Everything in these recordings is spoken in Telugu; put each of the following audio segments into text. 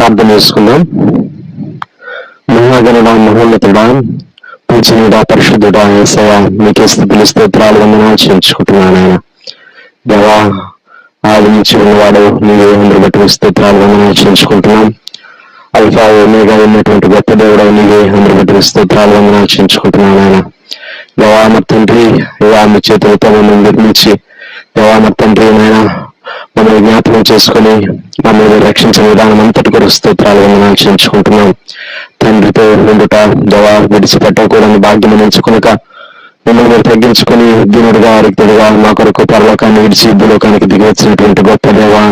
ప్రార్థన చేసుకుందాం. మహాగణుడా, మహోన్నతుడా, పూజనీయుడా, పరిశుద్ధుడా యేసయ్యా, మీకే స్తుతులు స్తోత్రాలు వందనాలు చెల్లించుకుంటున్నాను. ఆయన దేవా, ఆది నుంచి ఉన్నవాడు నీవే, అందరి బట్టి స్తోత్రాలు వందనాలు చెల్లించుకుంటున్నాం. అల్ఫా ఒమేగా ఉన్నటువంటి గొప్ప దేవుడు నీవే, అందరి బట్టి స్తోత్రాలు వందనాలు చెల్లించుకుంటున్నాను. ఆయన దేవా మా తండ్రి, మీ చేతులతో మమ్మల్ని నిర్మించి దేవా మా తండ్రి నాయన మమ్మల్ని జ్ఞాపకం చేసుకుని మమ్మల్ని రక్షించిన విధానం అంతటి కూడా స్తోత్రాలు వందనాలు చెల్లించుకుంటున్నాం. తండ్రితో ఉండుట దేవా విడిచిపెట్టకూడని భాగ్యం ఎంచుకునక మిమ్మల్ని మీరు తగ్గించుకుని దీనుడుగా రిక్తుడుగా మా కొరకు పరలోకాన్ని విడిచి భూలోకానికి దిగి వచ్చినటువంటి గొప్ప దేవా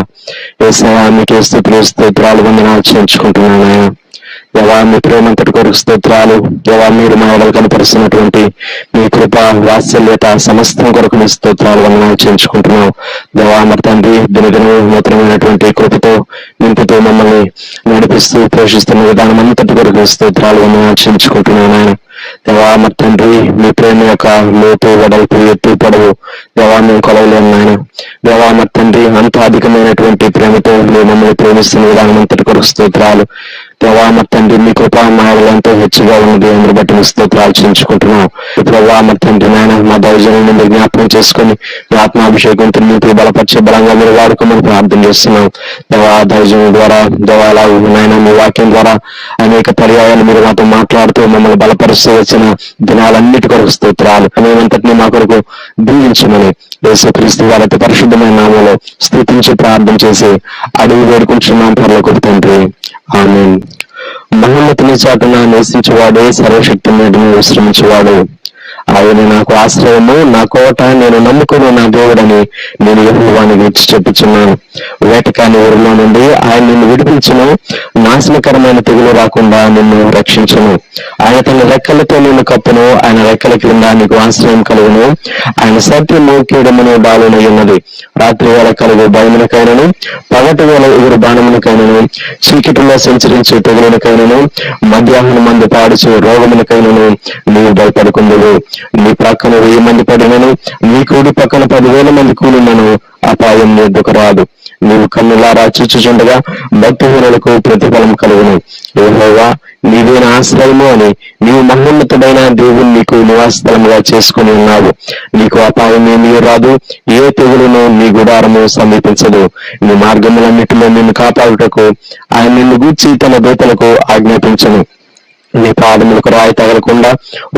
యేసయ్యా, మీకే స్తుతులు స్తోత్రాలు వందనాలు చెల్లించుకుంటున్నాను. దేవా మీ ప్రేమంతటి కొరకు స్తోత్రాలు. దేవా మీరు మా ఎడలు కనపరుస్తున్నటువంటి మీ కృప, వాత్సల్యత సమస్తం కొరకు మీ స్తోత్రాలు వందనాలు చేయించుకుంటున్నాం. దేవా మరి తండ్రి, దినదిన నూతనమైనటువంటి కృపతో నింపుతూ మమ్మల్ని నడిపిస్తూ పోషిస్తున్న విధానం అంతటి కొరకు స్తోత్రాలు వందనాలు చేయించుకుంటున్నాను. ఆయన దేవా మరి తండ్రి, మీ ప్రేమ యొక్క లోతు, వెడల్పు, ఎత్తు, పొడవు దేవా మేము కొలవలేము. నాయన దేవా మరి తండ్రి, అంత అధికమైనటువంటి ప్రేమతో మీరు మమ్మల్ని ప్రేమిస్తున్న విధానం అంతటి కొరకు స్తోత్రాలు. దేవా మరి తండ్రి, మీ కృపా మాయలు ఎంతో హెచ్చుగా ఉన్నది, అందరి బట్టి మీ స్తోత్రాలు చేయించుకుంటున్నాం. దేవా మరి తండ్రి నాయన మా దైవజనులను మీరు జ్ఞాపకం చేసుకుని మీ ఆత్మాభిషేకంతో నింపి బలపరిచే బలంగా మీరు వాడుకోమని ప్రార్థన చేస్తున్నాం. దేవా దైవజనుల ద్వారా దేవాలా నాయన మీ వాక్యం ద్వారా అనేక పర్యాయాలు మీరు మాతో మాట్లాడుతూ మమ్మల్ని బలపరుస్తూ వచ్చిన దినాలన్నిటి కొరకు స్తోత్రాలు. మేమంతటినీ మా కొరకు దీవించమని యేసుక్రీస్తు వారి అతి పరిశుద్ధమైన నామంలో స్తుతించి ప్రార్థన చేసి అడిగి వేడుకుంటున్నాం పరలోకపు తండ్రి, ఆమేన్. మహోన్నతుని చాటున నివసించేవాడే, సర్వశక్తి మీద విశ్రమించేవాడు. ఆయన నాకు ఆశ్రయము, నా కోట, నేను నమ్ముకుని నా దేవుడని నేను యెహోవాని గురించి చెప్పుచున్నాను. వేటకాని ఊరిలో నుండి ఆయన నిన్ను విడిపించును, నాశనకరమైన తెగులు రాకుండా నిన్ను రక్షించును. ఆయన తన రెక్కలతో నిన్ను కప్పును, ఆయన రెక్కల క్రింద నీకు ఆశ్రయం కలుగును. ఆయన సత్యము కీడమును డాలునై ఉన్నది. రాత్రి వేళ కలుగు భయమునకైనను, పగటి వేళ ఎగురు బాణమునకైనను, చీకటిలో సంచరించే తెగులునకైనను, మధ్యాహ్నం మంది పాడుచు రోగమునకైనను నీవు భయపడుకుందువు. నీ ప్రక్కన 1000 మంది పడినను, నీ కుడి పక్కన 10,000 మంది కూలినను అపాయం నీ ఎద్దుకు రాదు. నీవు కన్నులారా చూచుచుండగా భక్తిహీనులకు ప్రతిఫలం కలుగును. యెహోవా నీవే నా ఆశ్రయము అని నీవు మహోన్నతుడైన దేవుని నీకు నివాస స్థలముగా చేసుకుని ఉన్నావు. నీకు అపాయం ఏమీ రాదు, ఏ తెగులును నీ గుడారము సమీపించదు. నీ మార్గములన్నిటిలో నిన్ను కాపాడుటకు ఆయన నిన్ను గూర్చి తన దూతలకు ఆజ్ఞాపించును. నీ పాదములకు రాయి తగలకుండా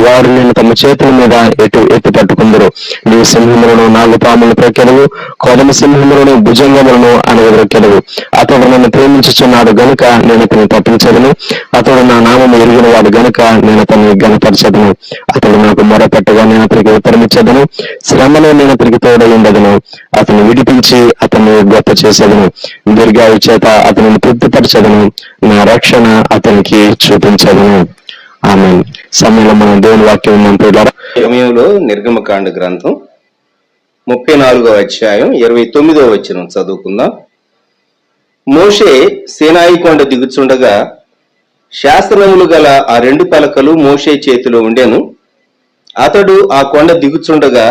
వారు నిన్ను తమ చేతుల మీద ఎత్తి పట్టుకుందరు. నీవు సింహములను, నాగుపాములను ప్రొక్కెదవు, కొదమ సింహములను, భుజంగములను అనగదొక్కెదవు. అతడు నన్ను ప్రేమించుచున్నాడు గనుక నేను అతన్ని తప్పించదును. అతడు నా నామము ఎరిగిన వాడు గనుక నేను అతన్ని గణపరచదును. అతడు నాకు మొరపెట్టగా నేను అతనికి ఉత్తరమిచ్చదును. శ్రమలో నేను అతనికి తోడై ఉండదును. అతన్ని విడిపించి అతన్ని గొప్ప చేసేదను. దీర్ఘాయు చేత అతనిని తృప్తిపరచదును. నా రక్షణ అతనికి చూపించదును. ఆమేన్. సమయంలో మనం దేవుని వాక్యం సమయంలో నిర్గమకాండ గ్రంథం 34వ అధ్యాయం 29వ వచనం చదువుకుందాం. మోషే సీనాయి కొండ దిగుచుండగా శాసనములు గల ఆ 2 పలకలు మోషే చేతిలో ఉండెను. అతడు ఆ కొండ దిగుచుండగా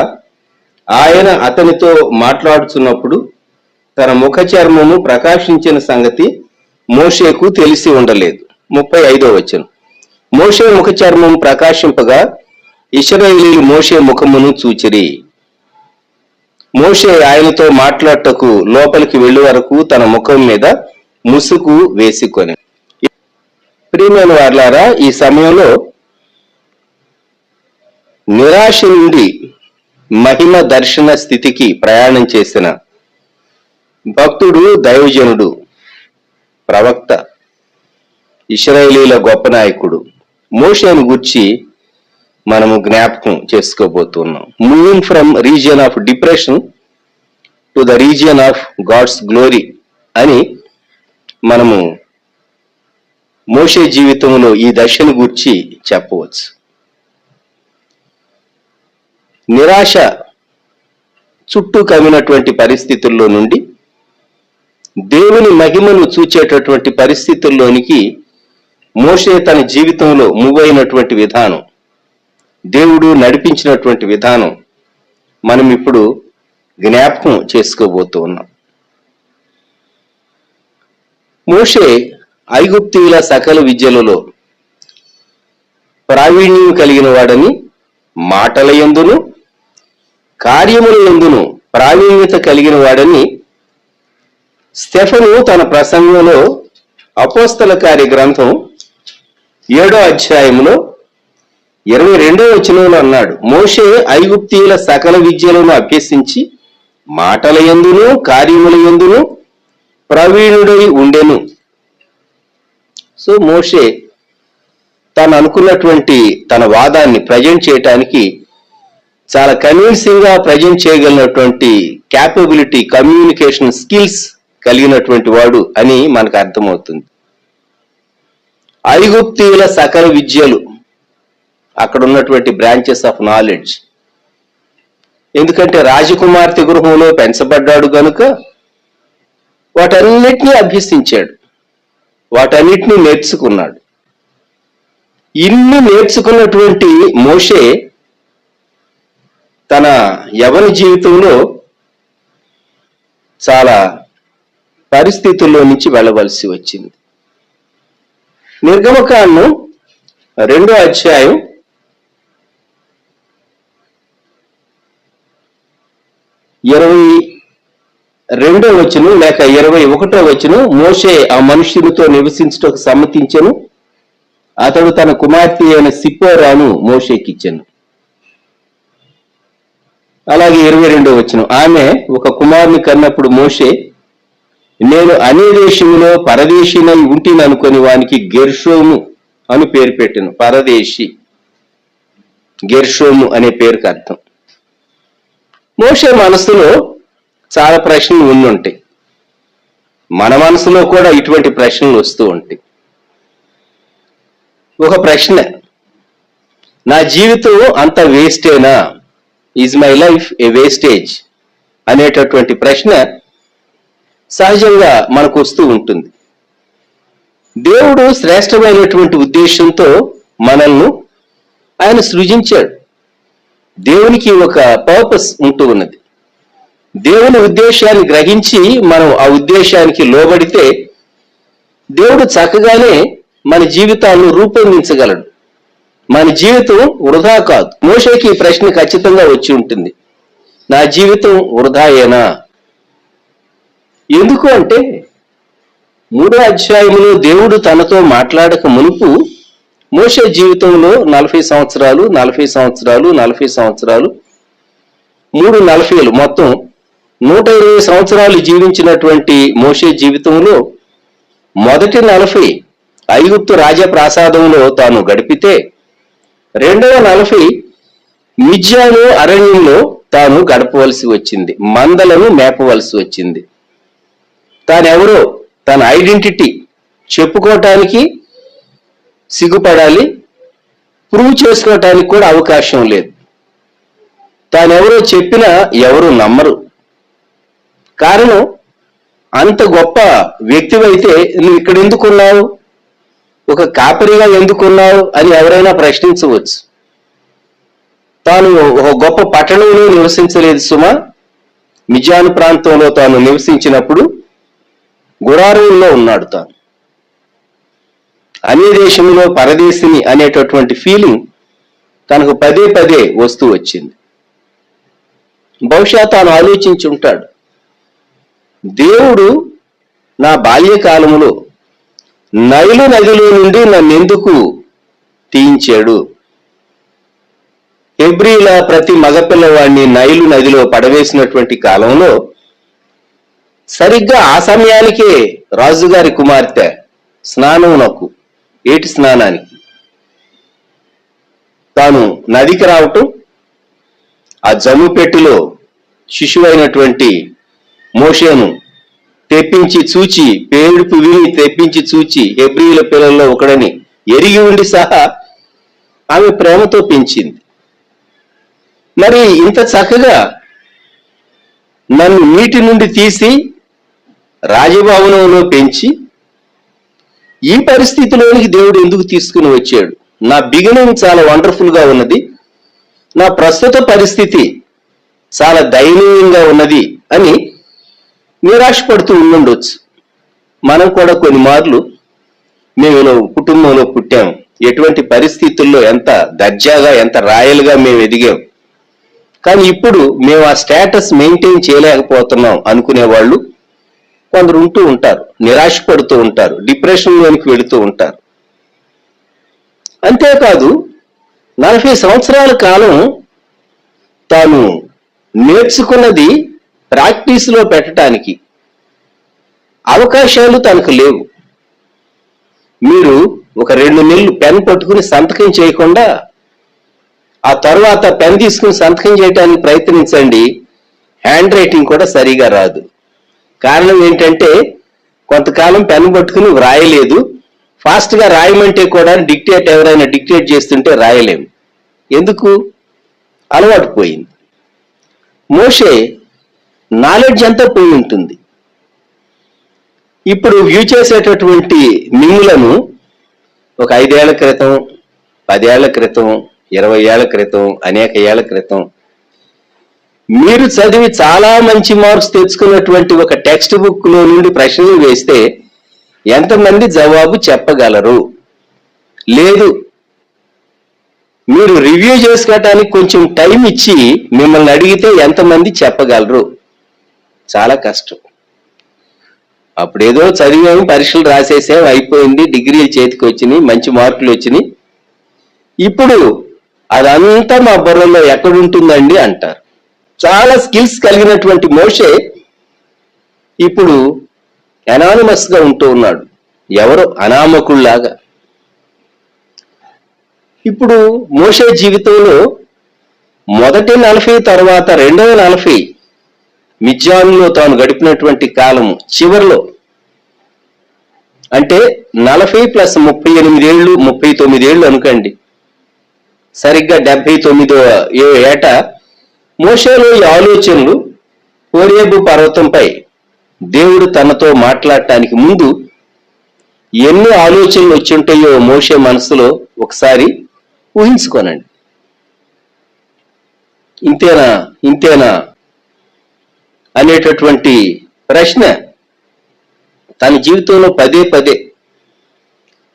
ఆయన అతనితో మాట్లాడుచున్నప్పుడు తన ముఖ చర్మము ప్రకాశించిన సంగతి మోషేకు తెలిసి ఉండలేదు. 35వ వచనం. మోషే ముఖ చర్మం ప్రకాశింపగా ఇశ్రాయేలీయులు మోషే ముఖమును చూచిరి. మోషే ఆయనతో మాట్లాడటకు లోపలికి వెళ్లి వరకు తన ముఖం మీద ముసుగు వేసుకొని. ప్రియమైన వారలారా, ఈ సమయంలో నిరాశ నుండి మహిమ దర్శన స్థితికి ప్రయాణం చేసిన భక్తుడు, దైవజనుడు, ప్రవక్త, ఇశ్రాయేలీయుల గొప్ప నాయకుడు మోషేను గురించి మనము జ్ఞాపకం చేసుకోబోతున్నాం. Moving from region of depression to the region of God's glory అని మనము మోషే జీవితంలో ఈ దశను గురించి చెప్పవచ్చు. నిరాశ చుట్టూ కమ్మినటువంటి పరిస్థితుల్లో నుండి దేవుని మహిమను చూచేటటువంటి పరిస్థితుల్లోనికి మోషే తన జీవితంలో మూవ్ అయినటువంటి విధానం, దేవుడు నడిపించినటువంటి విధానం మనం ఇప్పుడు జ్ఞాపకం చేసుకోబోతూ ఉన్నాం. మోషే ఐగుప్తీయుల సకల విద్యలలో ప్రావీణ్యం కలిగిన వాడని, మాటల యందును కార్యముల యందును ప్రావీణ్యత కలిగిన వాడని స్టెఫను తన ప్రసంగంలో అపోస్తల కార్య గ్రంథం 7వ అధ్యాయంలో 22వ వచనంలో అన్నాడు, మోషే ఐగుప్తీయుల సకల విద్యలను అభ్యసించి మాటల యందును కార్యముల యందును ప్రవీణుడై ఉండెను. సో మోషే తాను అనుకున్నటువంటి తన వాదాన్ని ప్రజెంట్ చేయటానికి చాలా కన్విన్సింగ్ గా ప్రజెంట్ చేయగలిగినటువంటి క్యాపబిలిటీ, కమ్యూనికేషన్ స్కిల్స్ కలిగినటువంటి వాడు అని మనకు అర్థమవుతుంది. ఐగుప్తీయుల సకల విద్యలు, అక్కడ ఉన్నటువంటి బ్రాంచెస్ ఆఫ్ నాలెడ్జ్. ఎందుకంటే రాజకుమార్తె గృహంలో పెంచబడ్డాడు గనుక వాటన్నిటినీ అభ్యసించాడు, వాటన్నిటినీ నేర్చుకున్నాడు. ఇన్ని నేర్చుకున్నటువంటి మోషే తన యవన జీవితంలో చాలా పరిస్థితుల్లో నుంచి వెళ్ళవలసి వచ్చింది. నిర్గమకాండం 2వ అధ్యాయం 22వ వచనం లేక 21వ వచనం, మోషే ఆ మనుష్యునితో నివసించుటకు సమ్మతించెను, అతడు తన కుమార్తె అయిన సిప్పోరాను మోషేకిచ్చెను. అలాగే 22వ వచనం, ఆమె ఒక కుమారుని కన్నప్పుడు మోషే, నేను అన్యదేశములో పరదేశినై ఉంటిని అనుకొని వానికి గెర్షోము అని పేరు పెట్టెను. పరదేశి, గెర్షోము అనే పేరుకి అర్థం. మోషే మనసులో చాలా ప్రశ్నలు ఉండుంటాయి, మన మనసులో కూడా ఇటువంటి ప్రశ్నలు వస్తూ ఉంటాయి. ఒక ప్రశ్న, నా జీవితం అంత వేస్టేనా, is my life a wastage అనేటటువంటి ప్రశ్న సహజంగా మనకు వస్తూ ఉంటుంది. దేవుడు శ్రేష్టమైనటువంటి ఉద్దేశంతో మనల్ని ఆయన సృజించాడు. దేవునికి ఒక పర్పస్ ఉంటూ ఉన్నది. దేవుని ఉద్దేశాన్ని గ్రహించి మనం ఆ ఉద్దేశానికి లోబడితే దేవుడు చక్కగానే మన జీవితాలను రూపొందించగలడు. మన జీవితం వృధా కాదు. మోషేకి ఈ ప్రశ్న ఖచ్చితంగా వచ్చి ఉంటుంది, నా జీవితం వృధాయేనా? ఎందుకు అంటే 3వ అధ్యాయంలో దేవుడు తనతో మాట్లాడక మునుపు మోషే జీవితంలో 40 సంవత్సరాలు 40 సంవత్సరాలు 40 సంవత్సరాలు 3 40లు మొత్తం 120 సంవత్సరాలు జీవించినటువంటి మోషే జీవితంలో మొదటి 40 ఐగుప్తు రాజప్రాసాదంలో తాను గడిపితే, రెండవ 40 మిద్యాను అరణ్యంలో తాను గడపవలసి వచ్చింది, మందలను మేపవలసి వచ్చింది. తానెవరో తన ఐడెంటిటీ చెప్పుకోవటానికి సిగ్గుపడాలి, ప్రూవ్ చేసుకోవటానికి కూడా అవకాశం లేదు. తానెవరో చెప్పినా ఎవరు నమ్మరు. కారణం, అంత గొప్ప వ్యక్తివైతే నువ్వు ఇక్కడ ఎందుకున్నావు, ఒక కాపరిగా ఎందుకున్నావు అని ఎవరైనా ప్రశ్నించవచ్చు. తాను ఒక గొప్ప పట్టణంలో నివసించలేదు సుమా. మిద్యాను ప్రాంతంలో తాను నివసించినప్పుడు గుడారంలో ఉన్నాడు. తాను అన్య దేశంలో పరదేశిని అనేటటువంటి ఫీలింగ్ తనకు పదే పదే వస్తూ వచ్చింది. బహుశా తాను ఆలోచించి ఉంటాడు, దేవుడు నా బాల్యకాలములో నైలు నదిలో నుండి నన్నెందుకు తీయించాడు? హెబ్రీల ప్రతి మగపిల్లవాడిని నైలు నదిలో పడవేసినటువంటి కాలంలో సరిగ్గా ఆ సమయానికే రాజుగారి కుమార్తె స్నానమునకు, ఏటి స్నానానికి తాను నదికి రావటం, ఆ జమ్ము పెట్టిలో శిశువైనటువంటి మోషేను తెప్పించి చూచి, పేడుపు విని తెప్పించి చూచి, హెబ్రీల పిల్లల్లో ఒకడని ఎరిగి ఉండి సహా ఆమె ప్రేమతో పెంచింది. మరి ఇంత చక్కగా నన్ను నీటి నుండి తీసి రాజభవనంలో పెంచి ఈ పరిస్థితిలోనికి దేవుడు ఎందుకు తీసుకుని వచ్చాడు? నా బిగినింగ్ చాలా వండర్ఫుల్ గా ఉన్నది, నా ప్రస్తుత పరిస్థితి చాలా దయనీయంగా ఉన్నది అని నిరాశపడుతూ ఉండుండొచ్చు. మనం కూడా కొన్ని మార్లు మేము కుటుంబంలో పుట్టాం, ఎటువంటి పరిస్థితుల్లో ఎంత దర్జాగా ఎంత రాయల్గా మేము ఎదిగాం, కానీ ఇప్పుడు మేము ఆ స్టేటస్ మెయింటైన్ చేయలేకపోతున్నాం అనుకునే వాళ్ళు కొందరు ఉంటూ ఉంటారు, నిరాశపడుతూ ఉంటారు, డిప్రెషన్లోనికి వెళుతూ ఉంటారు. అంతేకాదు 40 సంవత్సరాల కాలం తాను నేర్చుకున్నది ప్రాక్టీస్లో పెట్టడానికి అవకాశాలు తనకు లేవు. మీరు ఒక 2 నెలలు పెన్ పట్టుకుని సంతకం చేయకుండా ఆ తర్వాత పెన్ తీసుకుని సంతకం చేయడానికి ప్రయత్నించండి, హ్యాండ్ రైటింగ్ కూడా సరిగా రాదు. కారణం ఏంటంటే కొంతకాలం పెన్ పట్టుకుని వ్రాయలేదు, ఫాస్ట్గా రాయమంటే కూడా ఎవరైనా డిక్టేట్ చేస్తుంటే రాయలేము. ఎందుకు? అలవాటు పోయింది. మోషే నాలెడ్జ్ అంతా పోయి ఉంటుంది. ఇప్పుడు వ్యూ చేసేటటువంటి మిమ్ములను ఒక 5 ఏళ్ల క్రితం, 10 ఏళ్ల క్రితం, 20 ఏళ్ల క్రితం, అనేక ఏళ్ల క్రితం మీరు చదివి చాలా మంచి మార్క్స్ తెచ్చుకున్నటువంటి ఒక టెక్స్ట్ బుక్ లో నుండి ప్రశ్నలు వేస్తే ఎంతమంది జవాబు చెప్పగలరు? లేదు. మీరు రివ్యూ చేసుకోవటానికి కొంచెం టైం ఇచ్చి మిమ్మల్ని అడిగితే ఎంతమంది చెప్పగలరు? చాలా కష్టం. అప్పుడేదో చదివాము, పరీక్షలు రాసేసాం, అయిపోయింది, డిగ్రీలు చేతికి వచ్చినాయి, మంచి మార్కులు వచ్చినాయి, ఇప్పుడు అదంతా మా బుర్రలో ఎక్కడుంటుందండి అంటారు. చాలా స్కిల్స్ కలిగినటువంటి మోషే ఇప్పుడు అనానిమస్ గా ఉంటూ ఉన్నాడు, ఎవరో అనామకుల్లాగా. ఇప్పుడు మోషే జీవితంలో మొదటి 40 తర్వాత రెండవ 40 మిద్యానులో తాను గడిపినటువంటి కాలము చివరిలో, అంటే 40 + 38 ఏళ్ళు 39 ఏళ్ళు అనుకోండి, సరిగ్గా 79వ ఏట మోషేలో ఈ ఆలోచనలు హోరేబు పర్వతంపై దేవుడు తనతో మాట్లాడటానికి ముందు ఎన్ని ఆలోచనలు వచ్చి ఉంటాయో మోషే మనసులో ఒకసారి ఊహించుకోనండి. ఇంతేనా అనేటటువంటి ప్రశ్న తన జీవితంలో పదే పదే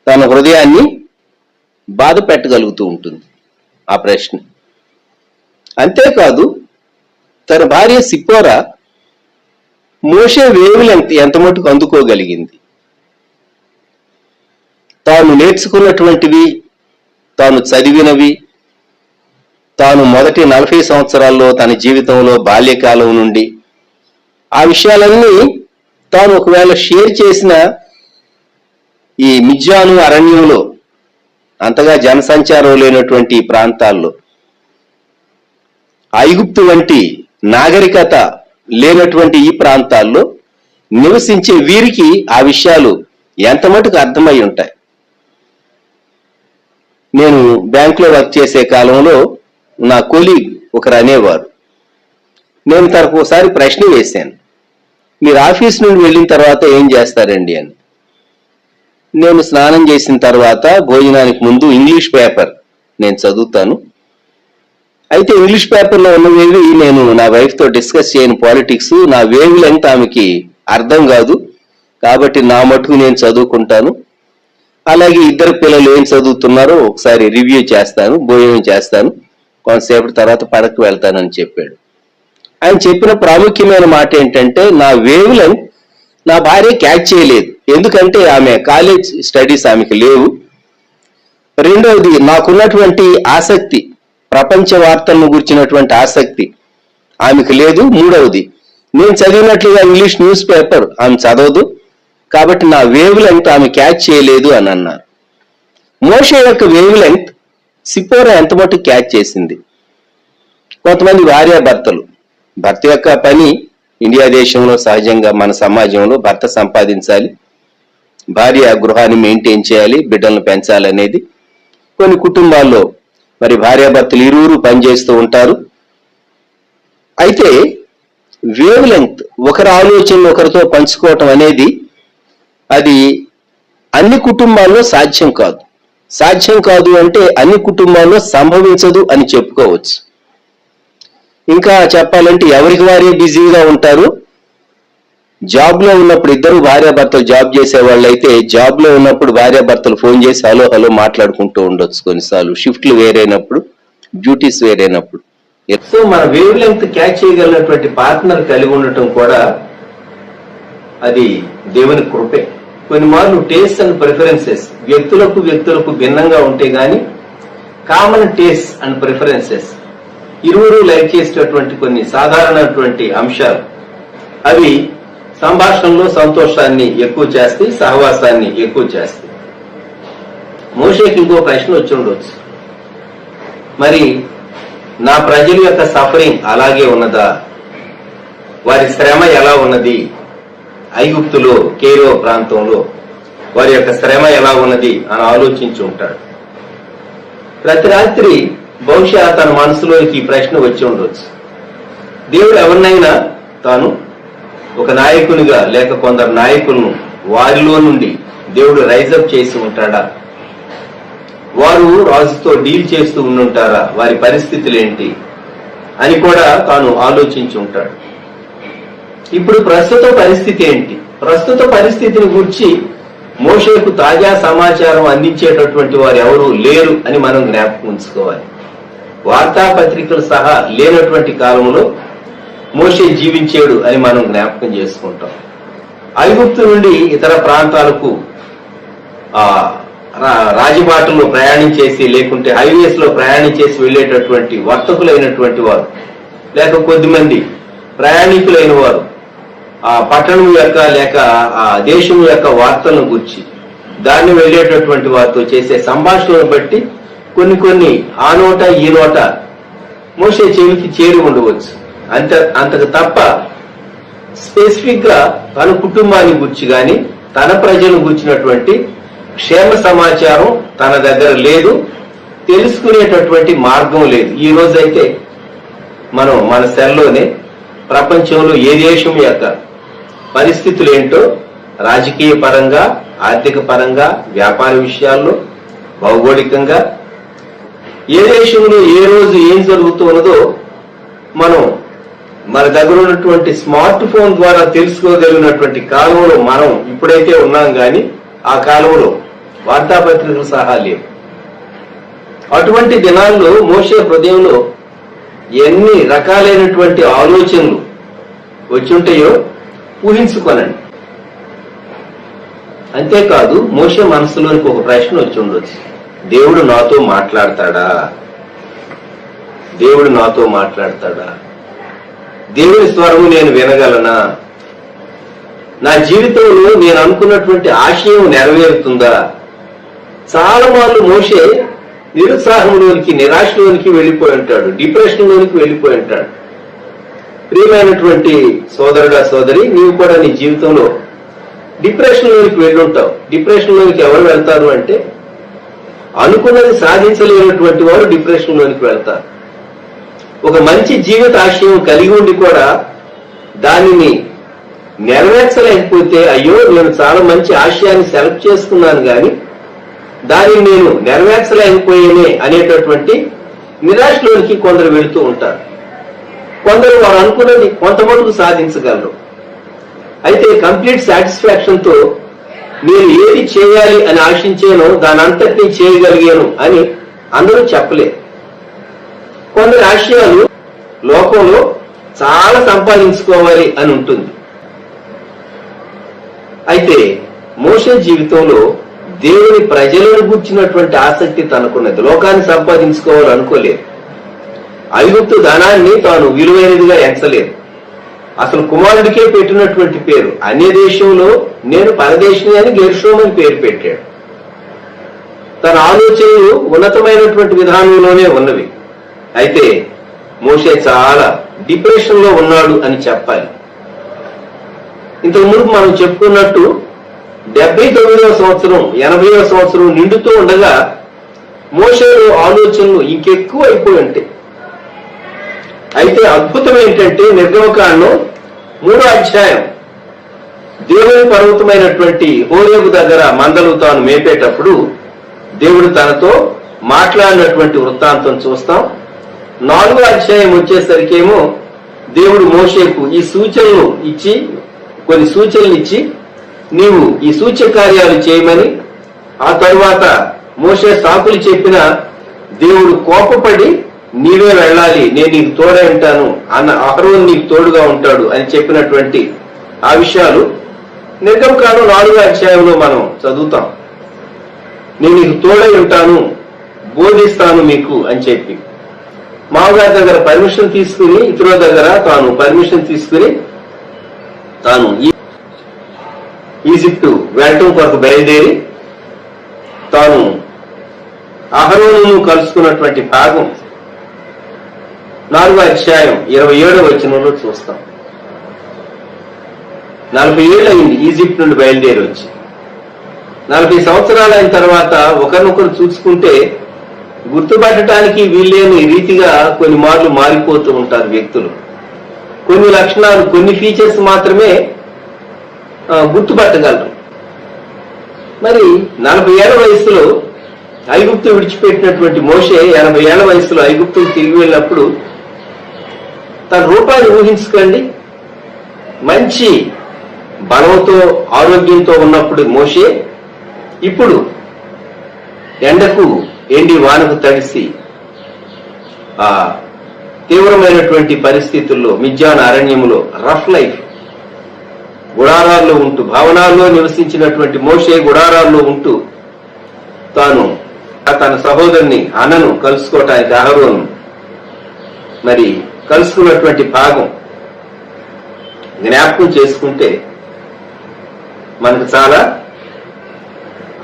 తన హృదయాన్ని బాధ పెట్టగలుగుతూ ఉంటుంది ఆ ప్రశ్న. అంతేకాదు తన భార్య సిప్పోరా మోషే వేవులు ఎంత మటుకు అందుకోగలిగింది, తాను నేర్చుకున్నటువంటివి, తాను చదివినవి, తాను మొదటి 40 సంవత్సరాల్లో తన జీవితంలో బాల్యకాలం నుండి ఆ విషయాలన్నీ తాను ఒకవేళ షేర్ చేసిన ఈ మిద్యాను అరణ్యంలో, అంతగా జనసంచారం లేనటువంటి ప్రాంతాల్లో, ఐగుప్తు వంటి నాగరికత లేనటువంటి ఈ ప్రాంతాల్లో నివసించే వీరికి ఆ విషయాలు ఎంత మటుకు అర్థమై ఉంటాయి. నేను బ్యాంకులో వర్క్ చేసే కాలంలో నా కొలీగ్ ఒకరు అనేవారు, నేను తనకు ఒకసారి ప్రశ్న వేశాను, మీరు ఆఫీస్ నుండి వెళ్ళిన తర్వాత ఏం చేస్తారండి అని. నేను స్నానం చేసిన తర్వాత భోజనానికి ముందు ఇంగ్లీష్ పేపర్ నేను చదువుతాను, అయితే ఇంగ్లీష్ పేపర్లో ఉన్నవేవి నేను నా వైఫ్తో డిస్కస్ చేయని పాలిటిక్స్, నా వేవ్ లెంగ్త్ ఆమెకి అర్థం కాదు, కాబట్టి నా మటుకు నేను చదువుకుంటాను, అలాగే ఇద్దరు పిల్లలు ఏం చదువుతున్నారో ఒకసారి రివ్యూ చేస్తాను, భోజనం చేస్తాను, కొంతసేపటి తర్వాత పడకు వెళ్తానని చెప్పాడు. ఆయన చెప్పిన ప్రాముఖ్యమైన మాట ఏంటంటే, నా వేవ్ లెంగ్త్ నా భార్య క్యాచ్ చేయలేదు, ఎందుకంటే ఆమె కాలేజ్ స్టడీస్ ఆమెకి లేవు. రెండవది, నాకున్నటువంటి ఆసక్తి, ప్రపంచ వార్తలను గురించినటువంటి ఆసక్తి ఆమెకు లేదు. మూడవది, నేను చదివినట్లుగా ఇంగ్లీష్ న్యూస్ పేపర్ ఆమె చదవదు, కాబట్టి నా వేవ్ లెంగ్త్ ఆమె క్యాచ్ చేయలేదు అని అన్నారు. మోషే యొక్క వేవ్ లెంగ్త్ సిప్పోరా ఎంత మటుకు క్యాచ్ చేసింది? కొంతమంది భార్యాభర్తలు, భర్త యొక్క పని ఇండియా దేశంలో సహజంగా మన సమాజంలో భర్త సంపాదించాలి, భార్య గృహాన్ని మెయింటైన్ చేయాలి, బిడ్డలను పెంచాలి అనేది. కొన్ని కుటుంబాల్లో మరి భార్యాభర్తలు ఇరువురు పనిచేస్తూ ఉంటారు. అయితే వేవ్ లెంగ్త్, ఒకరి ఆలోచనలు ఒకరితో పంచుకోవటం అనేది అది అన్ని కుటుంబాల్లో సాధ్యం కాదు. సాధ్యం కాదు అంటే అన్ని కుటుంబాల్లో సంభవించదు అని చెప్పుకోవచ్చు. ఇంకా చెప్పాలంటే ఎవరికి వారే బిజీగా ఉంటారు, జాబ్ లో ఉన్నప్పుడు ఇద్దరు భార్యాభర్తలు జాబ్ చేసే వాళ్ళు అయితే జాబ్ లో ఉన్నప్పుడు భార్యాభర్తలు ఫోన్ చేసి హలో హలో మాట్లాడుకుంటూ ఉండొచ్చు కొన్నిసార్లు, షిఫ్ట్లు వేరైనప్పుడు, డ్యూటీస్ వేరైనప్పుడు. సో మన వేవ్ లెంగ్త్ క్యాచ్ చేయగలిగినటువంటి పార్ట్నర్ కలిగి ఉండటం కూడా అది దేవుని కృపే. కొన్ని మార్లు టేస్ట్ అండ్ ప్రిఫరెన్సెస్ వ్యక్తులకు భిన్నంగా ఉంటే గాని కామన్ టేస్ట్ అండ్ ప్రిఫరెన్సెస్ ఇరువురు లైక్ చేసేటటువంటి కొన్ని సాధారణటువంటి అంశాలు అవి సంభాషణలో సంతోషాన్ని ఎక్కువ చేస్తాయి, సహవాసాన్ని ఎక్కువ చేస్తాయి. మోషేకి ఇంకో ప్రశ్న వచ్చి ఉండొచ్చు, మరి నా ప్రజల యొక్క సఫరింగ్ అలాగే ఉన్నదా, వారి శ్రమ ఎలా ఉన్నది, ఐగుప్తులో కేరో ప్రాంతంలో వారి యొక్క శ్రమ ఎలా ఉన్నది అని ఆలోచించి ఉంటాడు. ప్రతి రాత్రి బహుశా తన మనసులోకి ఈ ప్రశ్న వచ్చి ఉండొచ్చు, దేవుడు ఎవరినైనా తాను ఒక నాయకునిగా లేక కొందరు నాయకులను వారిలో నుండి దేవుడు రైజప్ చేసి ఉంటాడా, వారు రాజుతో డీల్ చేస్తూ ఉండుంటారా, వారి పరిస్థితులు ఏంటి అని కూడా తాను ఆలోచించి ఉంటాడు. ఇప్పుడు ప్రస్తుత పరిస్థితి ఏంటి, ప్రస్తుత పరిస్థితిని గురించి మోషేకు తాజా సమాచారం అందించేటటువంటి వారు ఎవరు లేరు అని మనం జ్ఞాపకం ఉంచుకోవాలి. వార్తాపత్రికలు సహా లేనటువంటి కాలంలో మోషే జీవించాడు అని మనం జ్ఞాపకం చేసుకుంటాం. ఐగుప్తు నుండి ఇతర ప్రాంతాలకు రాజబాటలో ప్రయాణం చేసి లేకుంటే హైవేస్ లో ప్రయాణం చేసి వెళ్లేటటువంటి వర్తకులైనటువంటి వారు లేక కొద్దిమంది ప్రయాణికులైన వారు ఆ పట్టణం యొక్క లేక ఆ దేశం యొక్క వార్తలను గురించి దాన్ని వెళ్లేటటువంటి వారితో చేసే సంభాషణను బట్టి కొన్ని ఆ నోట ఈ నోట మోషే చెవికి చేరి ఉండవచ్చు. అంతకు తప్ప స్పెసిఫిక్ గా తన కుటుంబాన్ని గురించి గాని తన ప్రజలను గురించినటువంటి క్షేమ సమాచారం తన దగ్గర లేదు, తెలుసుకునేటటువంటి మార్గం లేదు. ఈ రోజైతే మనం మన సెల్లోనే ప్రపంచంలో ఏ దేశం యొక్క పరిస్థితులు ఏంటో రాజకీయ పరంగా, ఆర్థిక పరంగా, వ్యాపార విషయాల్లో, భౌగోళికంగా ఏ దేశంలో ఏ రోజు ఏం జరుగుతున్నదో మనం మన దగ్గర ఉన్నటువంటి స్మార్ట్ ఫోన్ ద్వారా తెలుసుకోగలిగినటువంటి కాలంలో మనం ఇప్పుడైతే ఉన్నాం కానీ ఆ కాలంలో వార్తాపత్రికలు సహా లేవు. అటువంటి దినాల్లో మోషే హృదయంలో ఎన్ని రకాలైనటువంటి ఆలోచనలు వచ్చుంటాయో ఊహించుకోనండి. అంతేకాదు మోషే మనసులోనికి ఒక ప్రశ్న వచ్చి ఉండొచ్చు, దేవుడు నాతో మాట్లాడతాడా, దేవుడు నాతో మాట్లాడతాడా, దేవుని స్వరము నేను వినగలనా, నా జీవితంలో నేను అనుకున్నటువంటి ఆశయం నెరవేరుతుందా. చాలా మార్లు మోషే నిరుత్సాహంలోనికి, నిరాశలోనికి వెళ్ళిపోయి ఉంటాడు, డిప్రెషన్లోనికి వెళ్ళిపోయి ఉంటాడు. ప్రియమైనటువంటి సోదరుడా సోదరి, నీవు కూడా నీ జీవితంలో డిప్రెషన్లోనికి వెళ్ళుంటావు. డిప్రెషన్లోనికి ఎవరు వెళ్తారు అంటే అనుకున్నది సాధించలేనటువంటి వారు డిప్రెషన్లోనికి వెళ్తారు. ఒక మంచి జీవిత ఆశయం కలిగి ఉండి కూడా దానిని నెరవేర్చలేకపోతే అయ్యో నేను చాలా మంచి ఆశయాన్ని సెలెక్ట్ చేసుకున్నాను కానీ దానిని నేను నెరవేర్చలేకపోయేనే అనేటటువంటి నిరాశలోనికి కొందరు వెళుతూ ఉంటారు. కొందరు వారు అనుకున్నది కొంతమటుకు సాధించగలరు. అయితే కంప్లీట్ సాటిస్ఫాక్షన్ తో నేను ఏది చేయాలి అని ఆశించానో దాని అంతటినీ చేయగలిగాను అని అందరూ చెప్పలేరు. కొందరి ఆశయాలు లోకంలో చాలా సంపాదించుకోవాలి అని ఉంటుంది. అయితే మోషే జీవితంలో దేవుని ప్రజలను గుర్చినటువంటి ఆసక్తి తనకున్నది. లోకాన్ని సంపాదించుకోవాలనుకోలేదు. ఐగుప్తు ధనాన్ని తాను విలువైనదిగా ఎంచలేదు. అసలు కుమారుడికే పెట్టినటువంటి పేరు అన్య దేశంలో నేను పరదేశిని అని గెర్షోము అని పేరు పెట్టాడు. తన ఆలోచనలు ఉన్నతమైనటువంటి విధానంలోనే ఉన్నవి. అయితే మోషే చాలా డిప్రెషన్ లో ఉన్నాడు అని చెప్పాలి. ఇంతకు ముందు మనం చెప్పుకున్నట్టు 79వ సంవత్సరం 80వ సంవత్సరం నిండుతూ ఉండగా మోషేలో ఆలోచనలు ఇంకెక్కువ అయిపోయి ఉంటాయి. అయితే అద్భుతం ఏంటంటే నిర్గమకాండం 3వ అధ్యాయం దేవుని పర్వతమైనటువంటి హోరేబు దగ్గర మందలు తాను మేపేటప్పుడు దేవుడు తనతో మాట్లాడినటువంటి వృత్తాంతం చూస్తాం. 4వ అధ్యాయం వచ్చేసరికేమో దేవుడు మోషేకు ఈ సూచనలు ఇచ్చి కొన్ని సూచనలు ఇచ్చి నీవు ఈ సూచ్య కార్యాలు చేయమని, ఆ తరువాత మోషే సాకులు చెప్పిన దేవుడు కోపపడి నీవే వెళ్ళాలి, నేను నీకు తోడై ఉంటాను, అహరోను నీకు తోడుగా ఉంటాడు అని చెప్పినటువంటి ఆ విషయాలు నిర్గమకాండం 4వ అధ్యాయంలో మనం చదువుతాం. నేను నీకు తోడై ఉంటాను, బోధిస్తాను మీకు అని చెప్పి మామగారి దగ్గర పర్మిషన్ తీసుకుని, ఇతరుల దగ్గర తాను పర్మిషన్ తీసుకుని తాను ఈజిప్టు వెళ్ళటం కొరకు బయలుదేరి తాను అహరోనును కలుసుకున్నటువంటి భాగం 4వ అధ్యాయం 27వ వచనంలో చూస్తాం. 40 ఏళ్ళు అయింది ఈజిప్ట్ నుండి బయలుదేరి వచ్చి. 40 సంవత్సరాలు అయిన తర్వాత ఒకరినొకరు చూసుకుంటే గుర్తుపట్టడానికి వీల్లేని రీతిగా కొన్ని మార్లు మారిపోతూ ఉంటారు వ్యక్తులు. కొన్ని లక్షణాలు, కొన్ని ఫీచర్స్ మాత్రమే గుర్తుపట్టగలరు. మరి 40 ఏళ్ల వయసులో ఐగుప్తు విడిచిపెట్టినటువంటి మోషే 80 ఏళ్ల వయసులో ఐగుప్తుకు తిరిగి వెళ్ళినప్పుడు తన రూపాన్ని ఊహించుకోండి. మంచి బలంతో ఆరోగ్యంతో ఉన్నప్పుడు మోషే ఇప్పుడు ఎండకు ఎండి వానకు తడిసి ఆ తీవ్రమైనటువంటి పరిస్థితుల్లో మిద్యాన్ అరణ్యములో రఫ్ లైఫ్ గుడారాల్లో ఉంటూ, భవనాల్లో నివసించినటువంటి మోషే గుడారాల్లో ఉంటూ తాను తన సహోదరుని అన్నను కలుసుకోవటానికి అహరోను మరి కలుసుకున్నటువంటి భాగం జ్ఞాపకం చేసుకుంటే మనకు చాలా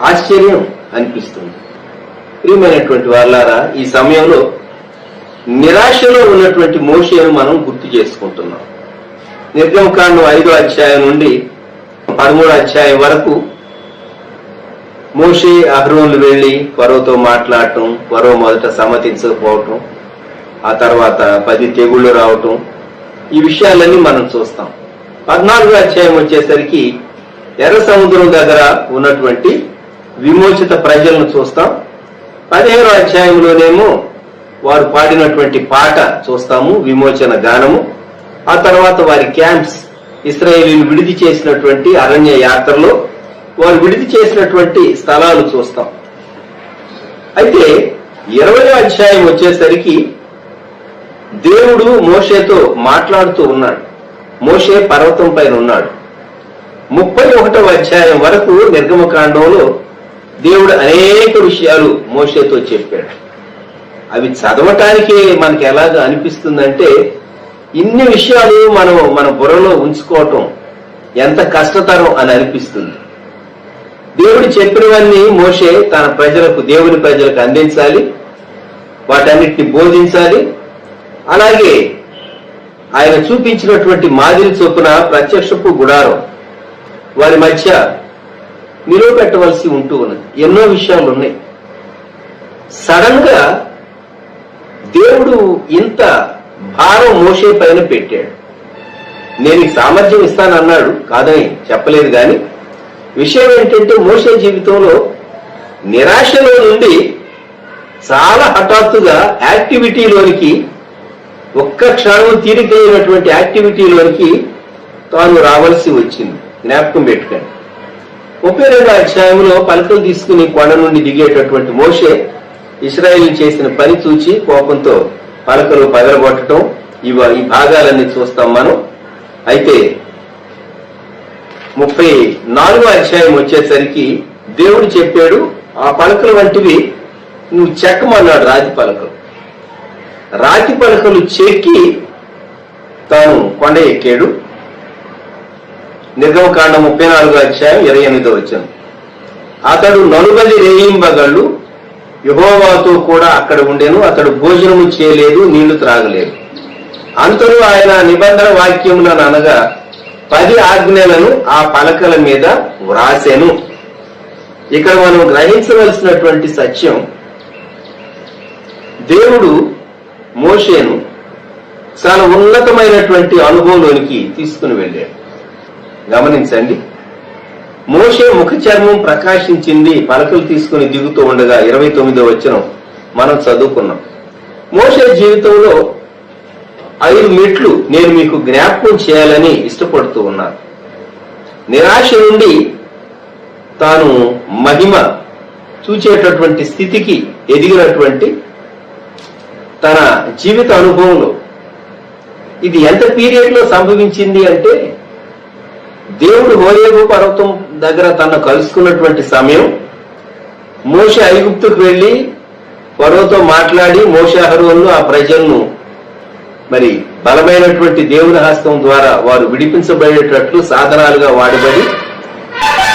ఆశ్చర్యం అనిపిస్తుంది. ప్రియమైనటువంటి వాళ్ళారా, ఈ సమయంలో నిరాశలో ఉన్నటువంటి మోషేను మనం గుర్తు చేసుకుంటున్నాం. నిర్గమకాండం 5వ అధ్యాయం నుండి 13వ అధ్యాయం వరకు మోషే అహరోనులు వెళ్లి ఫరోతో మాట్లాడటం, ఫరో మొదట సమ్మతించకపోవటం, ఆ తర్వాత 10 తెగుళ్లు రావటం, ఈ విషయాలన్నీ మనం చూస్తాం. 14వ అధ్యాయం వచ్చేసరికి ఎర్ర సముద్రం దగ్గర ఉన్నటువంటి విమోచిత ప్రజలను చూస్తాం. 15వ అధ్యాయంలోనేమో వారు పాడినటువంటి పాట చూస్తాము, విమోచన గానము. ఆ తర్వాత వారి క్యాంప్స్, ఇశ్రాయేలీలు విడిది చేసినటువంటి అరణ్య యాత్రలో వారు విడిది చేసినటువంటి స్థలాలు చూస్తాం. అయితే 20వ అధ్యాయం వచ్చేసరికి దేవుడు మోషేతో మాట్లాడుతూ ఉన్నాడు. మోషే పర్వతం పైన ఉన్నాడు. 31వ అధ్యాయం వరకు నిర్గమకాండంలో దేవుడు అనేక విషయాలు మోషేతో చెప్పాడు. అవి చదవటానికే మనకి ఎలాగ అనిపిస్తుందంటే, ఇన్ని విషయాలు మన బుర్రలో ఉంచుకోవటం ఎంత కష్టతరం అని అనిపిస్తుంది. దేవుడు చెప్పినవన్నీ మోషే తన ప్రజలకు, దేవుని ప్రజలకు అందించాలి, వాటన్నిటిని బోధించాలి. అలాగే ఆయన చూపించినటువంటి మాదిరి చొప్పున ప్రత్యక్షపు గుడారం వారి మధ్య నిలవబెట్టవలసి ఉంటూ ఉన్నది. ఎన్నో విషయాలు ఉన్నాయి. సడన్ గా దేవుడు ఇంత భారం మోషే పైన పెట్టాడు. నేను ఈ సామర్థ్యం ఇస్తానన్నాడు, కాదని చెప్పలేదు. కానీ విషయం ఏంటంటే, మోషే జీవితంలో నిరాశలో నుండి చాలా హఠాత్తుగా యాక్టివిటీలోనికి, ఒక్క క్షణం తీరికైనటువంటి యాక్టివిటీలోనికి తాను రావాల్సి వచ్చింది. జ్ఞాపకం పెట్టుకోండి. 32వ అధ్యాయంలో పలకలు తీసుకుని కొండ నుండి దిగేటటువంటి మోషే ఇశ్రాయేలు చేసిన పని చూచి కోపంతో పలకలు పగలగొట్టడం, ఈ భాగాలన్నీ చూస్తాం మనం. అయితే 34వ అధ్యాయం వచ్చేసరికి దేవుడు చెప్పాడు, ఆ పలకలు వంటివి నువ్వు చెక్కమన్నాడు. రాతి పలకలు చెక్కి తాను కొండ ఎక్కాడు. నిర్గమకాండం 34వ అధ్యాయం 28వ వచనం. అతడు 40 రేయింబగళ్ళు యెహోవాతో కూడా అక్కడ ఉండెను. అతడు భోజనము చేయలేదు, నీళ్లు త్రాగలేదు. అంతలో ఆయన నిబంధన వాక్యములను అనగా 10 ఆజ్ఞలను ఆ పలకల మీద వ్రాసెను. ఇక్కడ మనం గ్రహించవలసినటువంటి సత్యం, దేవుడు మోషేను చాలా ఉన్నతమైనటువంటి అనుభవంలోనికి తీసుకుని వెళ్ళాడు. గమనించండి, మోషే ముఖ చర్మం ప్రకాశించింది పలకలు తీసుకుని దిగుతూ ఉండగా 29వ వచనం మనం చదువుకున్నాం. మోషే జీవితంలో 5 మెట్లు నేను మీకు జ్ఞాపకం చేయాలని ఇష్టపడుతూ ఉన్నాను. నిరాశ నుండి తాను మహిమ చూచేటటువంటి స్థితికి ఎదిగినటువంటి తన జీవిత అనుభవంలో ఇది ఎంత పీరియడ్ లో సంభవించింది అంటే, దేవుడు హోరేబు పర్వతం దగ్గర తను కలుసుకున్నటువంటి సమయం, మోషే ఐగుప్తుకు వెళ్లి ఫరోతో మాట్లాడి మోషే అహరోను ఆ ప్రజలను మరి బలమైనటువంటి దేవుని హస్తం ద్వారా వారు విడిపించబడేటట్లు సాధనాలుగా వాడబడి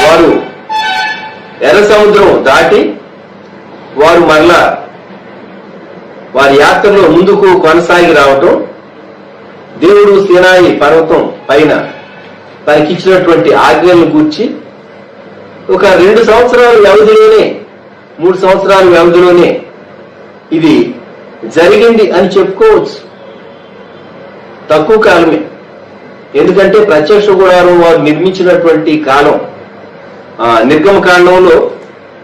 వారు ఎర్ర సముద్రం దాటి వారు మరలా వారి యాత్రలో ముందుకు కొనసాగి రావటం, దేవుడు సీనాయి పర్వతం పైన తనకిచ్చినటువంటి ఆజ్ఞలను గూర్చి ఒక 2 సంవత్సరాల వ్యవధిలోనే 3 సంవత్సరాల వ్యవధిలోనే ఇది జరిగింది అని చెప్పుకోవచ్చు. తక్కువ కాలమే. ఎందుకంటే ప్రత్యక్ష గుడారం వారు నిర్మించినటువంటి కాలం నిర్గమకాండంలో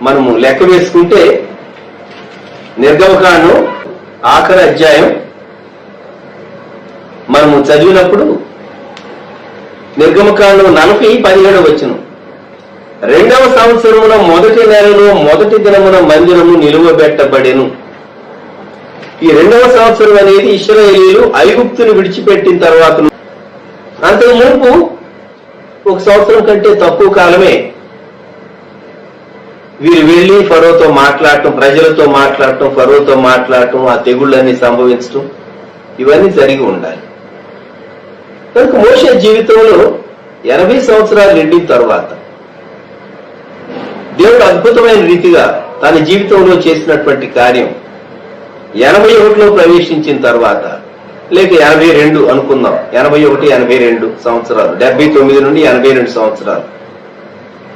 మనము లెక్క వేసుకుంటే, నిర్గమకాండం ఆఖరి అధ్యాయం మనము చదివినప్పుడు నిర్గమకాండం 40:17 వచనం, 2వ సంవత్సరమున మొదటి నెలలో మొదటి దినమున మందిరము నిలువబెట్టబడెను. ఈ 2వ సంవత్సరం అనేది ఇశ్రాయేలీయులు ఐగుప్తును విడిచిపెట్టిన తర్వాత, అంతకు మునుపు 1 సంవత్సరం కంటే తక్కువ కాలమే వీరు వెళ్లి ఫరోతో మాట్లాడటం, ప్రజలతో మాట్లాడటం, ఫరోతో మాట్లాడటం, ఆ తెగుళ్ళన్నీ సంభవించటం, ఇవన్నీ జరిగి ఉండాలి. కనుక మోషే జీవితంలో 80 సంవత్సరాలు నిండిన తర్వాత దేవుడు అద్భుతమైన రీతిగా తన జీవితంలో చేసినటువంటి కార్యం 81లో ప్రవేశించిన తర్వాత, లేక 82 అనుకుందాం, 81, 82 సంవత్సరాలు, 79 నుండి 82 సంవత్సరాలు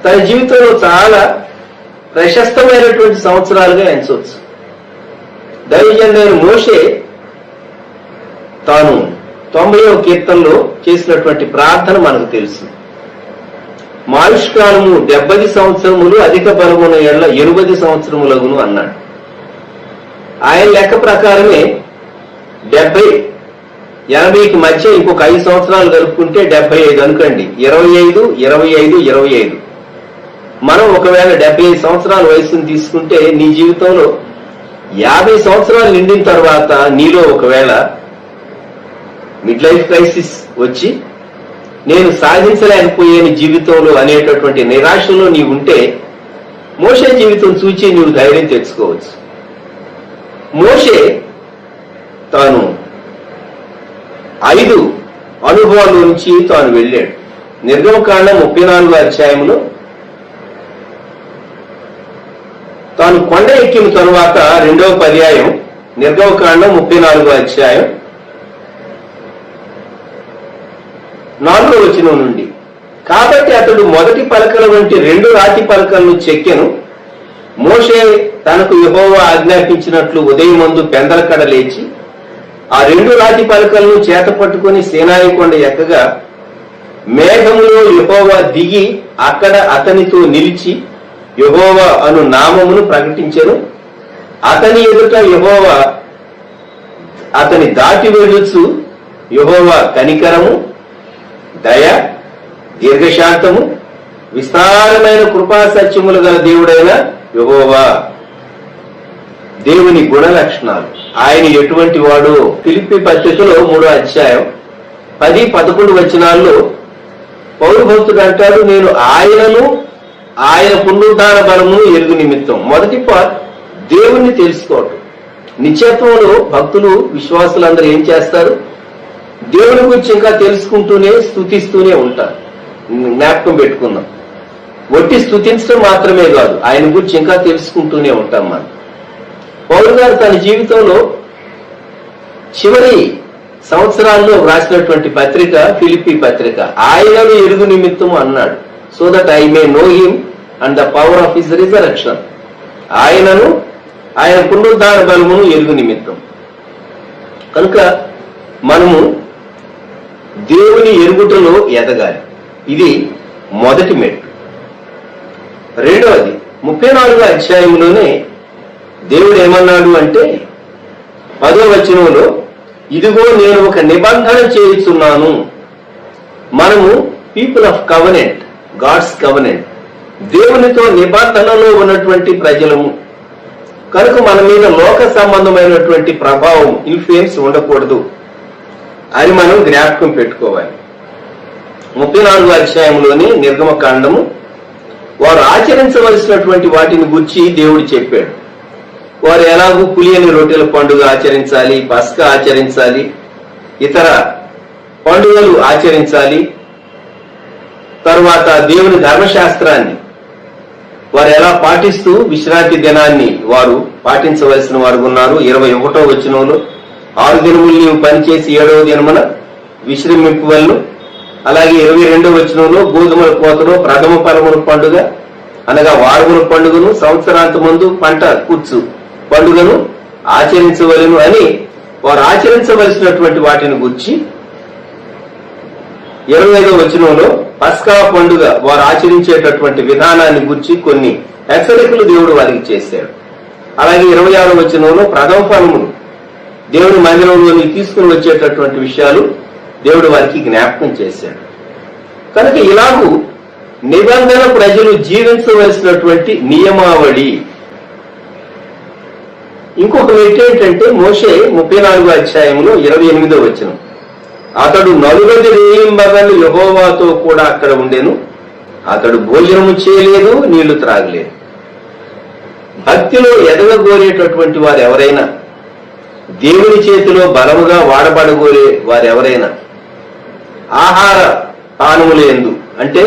తన జీవితంలో చాలా ప్రశస్తమైనటువంటి సంవత్సరాలుగా ఎంచవచ్చు. దైవజనుడైన మోషే తాను 90వ కీర్తనలో చేసినటువంటి ప్రార్థన మనకు తెలుసు. మాయుష్కాలము 70 సంవత్సరములు, అధిక బలమున ఎడ్ల 80 సంవత్సరములగును అన్నాడు. ఆయన లెక్క ప్రకారమే 70-80కి మధ్య ఇంకొక 5 సంవత్సరాలు కలుపుకుంటే 75 అనుకోండి. 25, 25, 25. మనం ఒకవేళ 75 సంవత్సరాల వయసును తీసుకుంటే నీ జీవితంలో 50 సంవత్సరాలు నిండిన తర్వాత నీలో ఒకవేళ మిడ్ లైఫ్ క్రైసిస్ వచ్చి నేను సాధించలేకపోయాను జీవితంలో అనేటటువంటి నిరాశలో నీవు ఉంటే, మోషే జీవితం చూచి నీవు ధైర్యం తెచ్చుకోవచ్చు. మోషే తాను 5 అనుభవాల నుంచి తాను వెళ్ళాడు. నిర్గమకాండం 34వ అధ్యాయంలో తాను కొండ ఎక్కిన తరువాత 2వ పర్యాయం, నిర్గమకాండం 34వ అధ్యాయం 4వ వచనం నుండి, కాబట్టి అతడు మొదటి పలకల వంటి 2 రాతి పలకలను చెక్కెను. మోషే తనకు యెహోవా ఆజ్ఞాపించినట్లు ఉదయమందు పెందలకడ లేచి ఆ 2 రాతి పలకలను చేత పట్టుకుని సీనాయి కొండ ఎక్కగా, మేఘములో యెహోవా దిగి అక్కడ అతనితో నిలిచి యెహోవా అను నామమును ప్రకటించెను. అతని ఎదుట యెహోవా అతని దాటి వెళ్ళుచు, యెహోవా కనికరము, దయ, దీర్ఘశాంతము, విస్తారమైన కృపా సత్యములు గల దేవుడైన యెహోవా. దేవుని గుణ లక్షణాలు, ఆయన ఎటువంటి వాడు. ఫిలిప్పీ పత్రికలో 3వ అధ్యాయం 10-11 వచనాల్లో పౌలు భక్తుడు అంటాడు, నేను ఆయనను ఆయన పునరుద్ధాన బలమును ఎరుగు నిమిత్తం. మొదటి పార్ట్ దేవుణ్ణి తెలుసుకోవటం. నిత్యత్వంలో భక్తులు, విశ్వాసులందరూ ఏం చేస్తారు? దేవుని గురించి ఇంకా తెలుసుకుంటూనే స్తుతిస్తూనే ఉంటారు. జ్ఞాపకం పెట్టుకుందాం, ఒట్టి స్తుతించడం మాత్రమే కాదు, ఆయన గురించి ఇంకా తెలుసుకుంటూనే ఉంటాం మనం. పౌలు గారు తన జీవితంలో చివరి సంవత్సరాల్లో వ్రాసినటువంటి పత్రిక ఫిలిప్పీ పత్రిక. ఆయనను ఎరుగు నిమిత్తము అన్నాడు. So that I may know him and the power of his resurrection. ఆయనను, ఆయన పునరుద్ధాన బలమును ఎరుగు నిమిత్తం. కనుక మనము దేవుని ఎరుగుటలో ఎదగాలి. ఇది మొదటి మెట్టు. రెండవది 34వ అధ్యాయంలోనే దేవుడు ఏమన్నాడు అంటే 10వ వచనంలో, ఇదిగో నేను ఒక నిబంధన చేయుచున్నాను. మనము people of covenant, God's covenant, దేవునితో నిబంధనలో ఉన్నటువంటి ప్రజలము. కనుక మన మీద లోక సంబంధమైనటువంటి ప్రభావం, ఇన్ఫ్లుయెన్స్ ఉండకూడదు అని మనం జ్ఞాపకం పెట్టుకోవాలి. 34వ అధ్యాయంలోని నిర్గమకాండము వారు ఆచరించవలసినటువంటి వాటిని గురించి దేవుడు చెప్పాడు. వారు ఎలాగూ పులియని రొట్టెల పండుగ ఆచరించాలి, పస్కా ఆచరించాలి, ఇతర పండుగలు ఆచరించాలి. తరువాత దేవుని ధర్మశాస్త్రాన్ని వారు ఎలా పాటిస్తూ విశ్రాంతి దినాన్ని వారు పాటించవలసిన వారు ఉన్నారు. 21వ వచనంలో 6 దినములు నీవు పనిచేసి 7వ దినమున విశ్రమింపవలను. అలాగే 22వ వచనంలో గోధుమల కోతలో ప్రథమ ఫలముల పండుగ అనగా వారముల పండుగను, సంవత్సరాంతమందు పంట కూర్చు పండుగను ఆచరించవలను అని వారు ఆచరించవలసినటువంటి వాటిని గురించి 25వ వచనంలో పస్కా పండుగ వారు ఆచరించేటటువంటి విధానాన్ని గురించి కొన్ని హెచ్చరికలు దేవుడు వారికి చేశాడు. అలాగే 26వ వచనంలో ప్రథమ ఫలములు దేవుని మందిరంలోని తీసుకుని వచ్చేటటువంటి విషయాలు దేవుడు వారికి జ్ఞాపకం చేశాడు. కనుక ఇలాగూ నిబంధన ప్రజలు జీవించవలసినటువంటి నియమావళి. ఇంకొక వ్యక్తి ఏంటంటే మోషే 34వ అధ్యాయంలో 28వ వచనం, అతడు 40 రేయింబగళ్ళు యెహోవాతో కూడా అక్కడ ఉండెను, అతడు భోజనము చేయలేదు, నీళ్లు త్రాగలేదు. భక్తిలో ఎదగగోరేటటువంటి వారు ఎవరైనా, దేవుని చేతిలో బలముగా వాడబడగోరే వారెవరైనా ఆహార పానములు యందు అంటే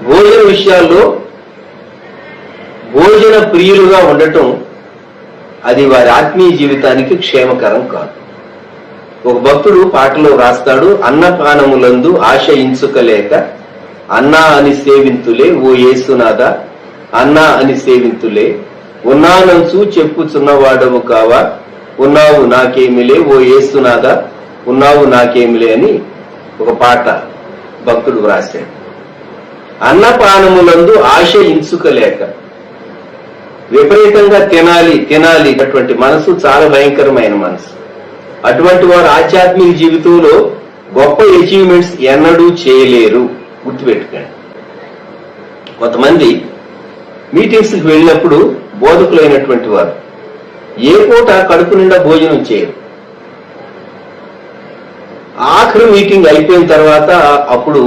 భోజన విషయాల్లో భోజన ప్రియులుగా ఉండటం అది వారి ఆత్మీయ జీవితానికి క్షేమకరం కాదు. ఒక భక్తుడు పాటలో రాస్తాడు, అన్నపానములందు ఆశయించుకలేక అన్నా అని సేవింతులే ఓ యేసునాథ, అన్నా అని సేవింతులే, ఉన్నానంచు చెప్పుచున్నవాడవు కావా, ఉన్నావు నాకేమిలే ఓ యేసునాథ, ఉన్నావు నాకేమిలే అని ఒక పాట భక్తుడు రాశాడు. అన్నపానములందు ఆశయించుకలేక విపరీతంగా తినాలి అటువంటి మనసు చాలా భయంకరమైన మనసు. అటువంటి వారు ఆధ్యాత్మిక జీవితంలో గొప్ప అచీవ్మెంట్స్ ఎన్నడూ చేయలేరు, గుర్తుపెట్టుకోండి. కొంతమంది మీటింగ్స్కి వెళ్ళినప్పుడు బోధకులైనటువంటి వారు ఏ పూట కడుపు నిండా భోజనం చేయరు. ఆఖరి మీటింగ్ అయిపోయిన తర్వాత అప్పుడు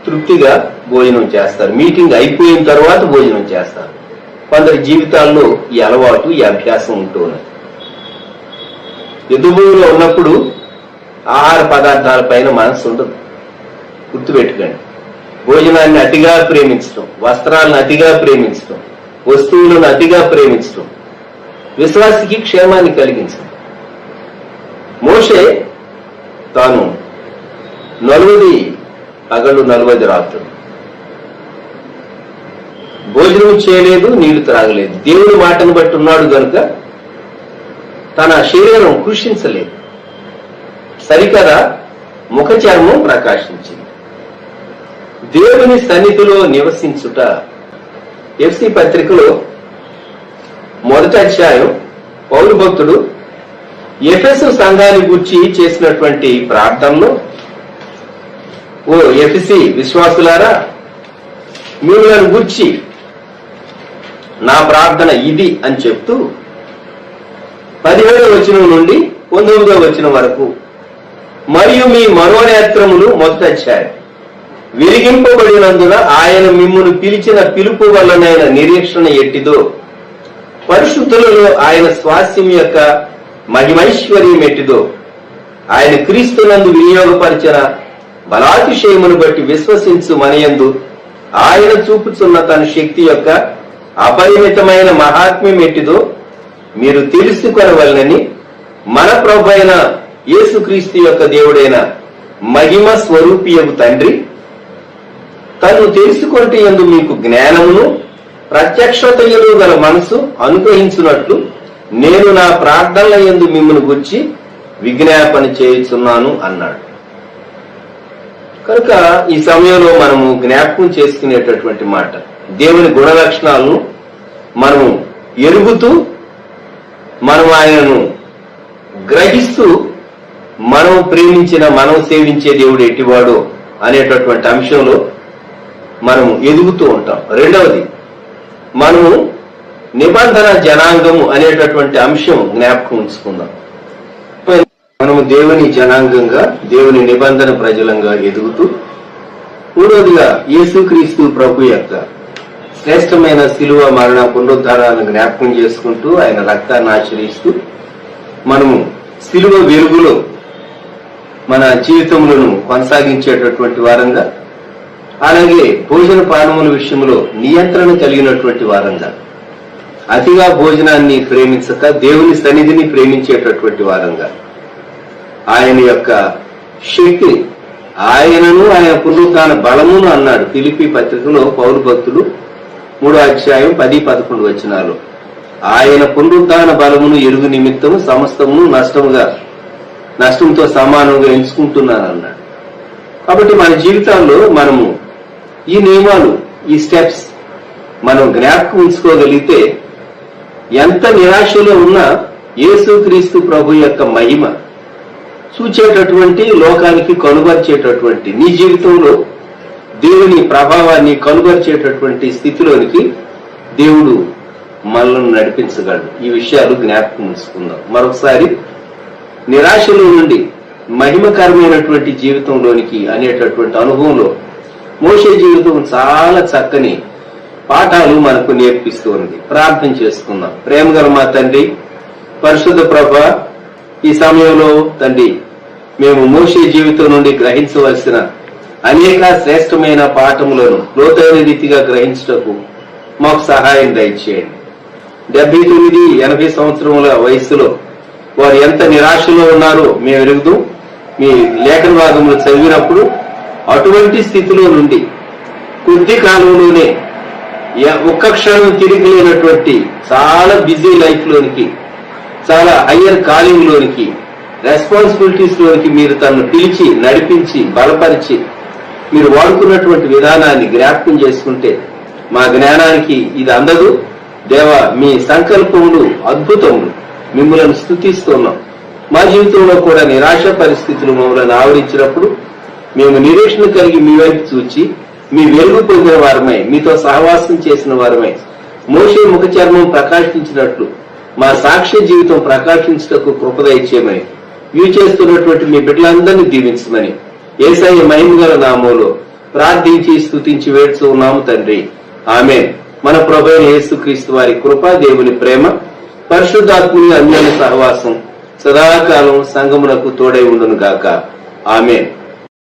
తృప్తిగా భోజనం చేస్తారు. మీటింగ్ అయిపోయిన తర్వాత భోజనం చేస్తారు. కొందరి జీవితాల్లో ఈ అలవాటు, ఈ అభ్యాసం ఉంటూ ఉన్నది. యుద్ధభూమిలో ఉన్నప్పుడు ఆహార పదార్థాల పైన మనసు ఉండదు, గుర్తుపెట్టుకోండి. భోజనాన్ని అతిగా ప్రేమించడం, వస్త్రాలను అతిగా ప్రేమించడం, వస్తువులను అతిగా ప్రేమించడం విశ్వాసికి క్షేమాన్ని కలిగించడం. మోషే తాను 40 పగళ్ళు 40 రాత్రులు భోజనం చేయలేదు, నీళ్లు త్రాగలేదు. దేవుని మాటను బట్టి ఉన్నాడు కనుక తన శరీరం కృషించలేదు. సరికదా ముఖ చర్మం ప్రకాశించింది. దేవుని సన్నిధిలో నివసించుట. ఎఫ్సి పత్రికలో 1వ అధ్యాయం పౌలు భక్తుడు ఎఫెసు సంఘాన్ని గురించి చేసినటువంటి ప్రార్థనలో, ఓ ఎఫెసి విశ్వాసులారా, మిమ్మల్ని గుర్చి నా ప్రార్థన ఇది అని చెప్తూ 17వ వచనం నుండి 19వ వచనం వరకు, మరియు మీ మనోనేత్రములు మొదట అధ్యాయం విరిగింపబడినందున ఆయన మిమ్మును పిలిచిన పిలుపు వల్లనైన నిరీక్షణ ఎట్టిదో, పరిశుద్ధులలో ఆయన స్వాస్యం యొక్క మహిమైశ్వర్యం ఎట్టిదో, ఆయన క్రీస్తునందు వినియోగపరిచిన బలాతిశయమును బట్టి విశ్వసించు మనయందు ఆయన చూపుచున్న తన శక్తి యొక్క అపరిమితమైన మహాత్మ్యం ఎట్టిదో మీరు తెలుసుకొనవలనని మన ప్రభువైన యేసుక్రీస్తు యొక్క దేవుడైన మహిమ స్వరూపియగు తండ్రి తను తెలుసుకొనుట యందు మీకు జ్ఞానమును ప్రత్యక్షతయు గల మనసు అనుగ్రహించున్నట్లు నేను నా ప్రార్థనల యందు మిమ్మల్ని గురించి విజ్ఞాపన చేయుచున్నాను అన్నాడు. కనుక ఈ సమయంలో మనము జ్ఞాపకం చేసుకునేటటువంటి మాట, దేవుని గుణ లక్షణాలను మనము ఎరుగుతూ మనం ఆయనను గ్రహిస్తూ మనం ప్రేమించిన, మనం సేవించే దేవుడు ఎట్టివాడో అనేటటువంటి అంశంలో మనము ఎదుగుతూ ఉంటాం. రెండవది, మనము నిబంధన జనాంగము అనేటటువంటి అంశం జ్ఞాపకం ఉంచుకుందాం. మనము దేవుని జనాంగంగా, దేవుని నిబంధన ప్రజలంగా ఎదుగుతూ, మూడవదిగా యేసుక్రీస్తు ప్రభు యొక్క శ్రేష్టమైన శిలువ మరణ పునరుద్ధారాలను జ్ఞాపకం చేసుకుంటూ, ఆయన రక్తాన్ని ఆశ్రయిస్తూ మనము శిలువ వెలుగులో మన జీవితములను కొనసాగించేటటువంటి వారంగా, అలాగే భోజన పానముల విషయంలో నియంత్రణ కలిగినటువంటి వారంగా, అతిగా భోజనాన్ని ప్రేమించక దేవుని సన్నిధిని ప్రేమించేటటువంటి వారంగా, ఆయన యొక్క శక్తి, ఆయనను ఆయన పునరుద్ధాన బలమును అన్నాడు ఫిలిప్పీ పత్రికలో పౌలు భక్తుడు 3వ అధ్యాయం 10-11 వచనాలు. ఆయన పునరుద్ధాన బలమును ఎరుగు నిమిత్తము సమస్తమును నష్టంతో సమానంగా ఎంచుకుంటున్నాను అన్నాడు. కాబట్టి మన జీవితాల్లో మనము ఈ నియమాలు, ఈ స్టెప్స్ మనం జ్ఞాపకం ఉంచుకోగలిగితే ఎంత నిరాశలో ఉన్నా యేసుక్రీస్తు ప్రభు యొక్క మహిమ చూచేటటువంటి, లోకానికి కనుబర్చేటటువంటి, నీ జీవితంలో దేవుని ప్రభావాన్ని కనుబర్చేటటువంటి స్థితిలోనికి దేవుడు మనల్ని నడిపించగలడు. ఈ విషయాలు జ్ఞాపకం ఉంచుకుందాం. మరొకసారి, నిరాశలో నుండి మహిమకరమైనటువంటి జీవితంలోనికి అనేటటువంటి అనుభవంలో మోషే జీవితం చాలా చక్కని పాఠాలు మనకు నేర్పిస్తూ ఉంది. ప్రార్థన చేసుకుందాం. ప్రేమగల మా తండ్రి, పరిశుద్ధ ప్రభువా, ఈ సమయంలో తండ్రి మేము మోషే జీవితం నుండి గ్రహించవలసిన అనేక శ్రేష్టమైన పాఠములను లోతైన రీతిగా గ్రహించటకు మాకు సహాయం దయచేయండి. 79-80 సంవత్సరముల వయస్సులో వారు ఎంత నిరాశలో ఉన్నారో మేము ఎరుగుతూ మీ లేఖన భాగములు చదివినప్పుడు, అటువంటి స్థితిలో నుండి కొద్ది కాలంలోనే ఒక్క క్షణం తిరిగి లేనటువంటి చాలా బిజీ లైఫ్ లోనికి, చాలా హయ్యర్ కాలింగ్ లోనికి, రెస్పాన్సిబిలిటీస్ లోనికి మీరు తనను పిలిచి, నడిపించి, బలపరిచి మీరు వాడుకున్నటువంటి విధానాన్ని జ్ఞాపకం చేసుకుంటే మా జ్ఞానానికి ఇది అందదు. దేవా, మీ సంకల్పములు అద్భుతములు, మిమ్మల్ని స్తుతిస్తున్నాం. మా జీవితంలో కూడా నిరాశ పరిస్థితులు మమ్మల్ని ఆవరించినప్పుడు మేము నిరీక్షణ కలిగి మీ వైపు చూచి మీ వెలుగు పొందిన వారమై, మీతో సహవాసం చేసిన వారమై, మోషే ముఖ చర్మం ప్రకాశించినట్లు మా సాక్ష్య జీవితం ప్రకాశించటకు కృపదయచేయమని, ఇవి చేస్తున్నటువంటి మీ బిడ్డలందరినీ దీవించమని యేసయ్య మహిమగల నామములో ప్రార్థించి స్తుతించి వేడుచూ ఉన్నాము తండ్రి. ఆమేన్. మన ప్రభువైన యేసుక్రీస్తు వారి కృప, దేవుని ప్రేమ, పరిశుద్ధాత్మని అన్యోన్య సహవాసం సదాకాలం సంఘమునకు తోడై ఉండును గాక. ఆమేన్.